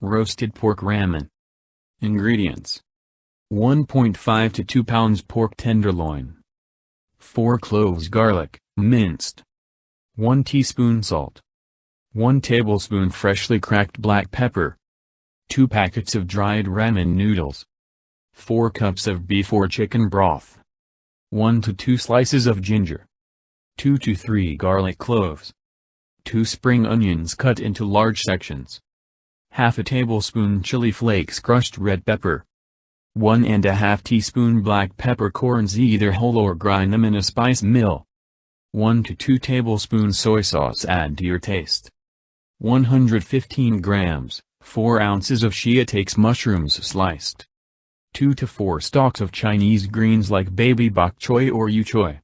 Roasted Pork Ramen. Ingredients: 1.5 to 2 pounds pork tenderloin, 4 cloves garlic, minced, 1 teaspoon salt, 1 tablespoon freshly cracked black pepper, 2 packets of dried ramen noodles, 4 cups of beef or chicken broth, 1 to 2 slices of ginger, 2 to 3 garlic cloves, 2 spring onions cut into large sections, half a tablespoon chili flakes crushed red pepper, 1½ teaspoon black peppercorns either whole or grind them in a spice mill, 1 to 2 tablespoons soy sauce add to your taste, 115 grams, 4 ounces of shiitakes mushrooms sliced, 2 to 4 stalks of Chinese greens like baby bok choy or choy,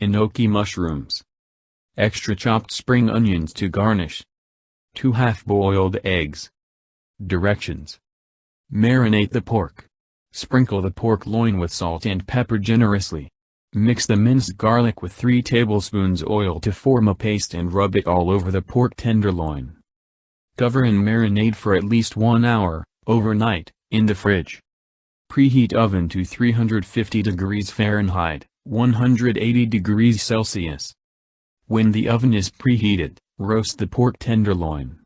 Enoki mushrooms, extra chopped spring onions to garnish, 2 half-boiled eggs. Directions: marinate the pork. Sprinkle the pork loin with salt and pepper generously. Mix the minced garlic with 3 tablespoons oil to form a paste and rub it all over the pork tenderloin. Cover and marinate for at least 1 hour, overnight, in the fridge. Preheat oven to 350 degrees Fahrenheit, 180 degrees Celsius. When the oven is preheated, roast the pork tenderloin.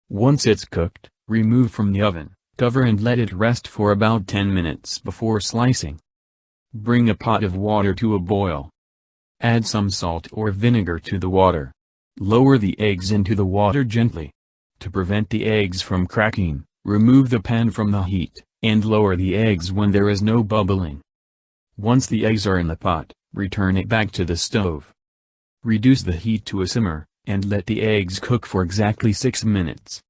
Once it's cooked, remove from the oven, cover and let it rest for about 10 minutes before slicing. Bring a pot of water to a boil. Add some salt or vinegar to the water. Lower the eggs into the water gently. To prevent the eggs from cracking, remove the pan from the heat, and lower the eggs when there is no bubbling. Once the eggs are in the pot, return it back to the stove. Reduce the heat to a simmer, and let the eggs cook for exactly 6 minutes.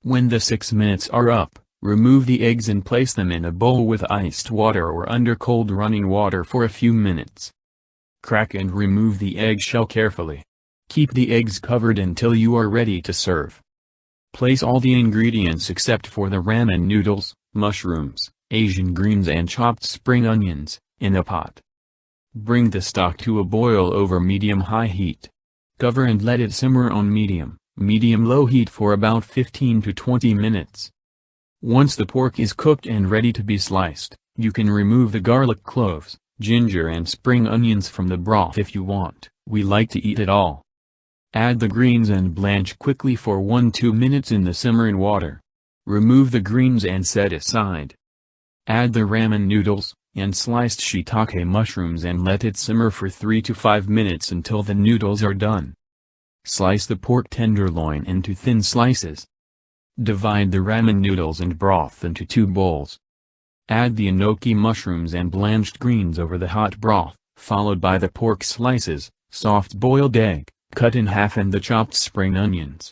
When the 6 minutes are up, remove the eggs and place them in a bowl with iced water or under cold running water for a few minutes. Crack and remove the egg shell carefully. Keep the eggs covered until you are ready to serve. Place all the ingredients except for the ramen noodles, mushrooms, Asian greens and chopped spring onions, in a pot. Bring the stock to a boil over medium-high heat. Cover and let it simmer on medium-low heat for about 15 to 20 minutes. Once the pork is cooked and ready to be sliced, you can remove the garlic cloves, ginger and spring onions from the broth if you want. We like to eat it all. Add the greens and blanch quickly for 1–2 minutes in the simmering water. Remove the greens and set aside. Add the ramen noodles and sliced shiitake mushrooms and let it simmer for 3 to 5 minutes until the noodles are done. Slice the pork tenderloin into thin slices. Divide the ramen noodles and broth into 2 bowls. Add the enoki mushrooms and blanched greens over the hot broth, followed by the pork slices, soft boiled egg, cut in half and the chopped spring onions.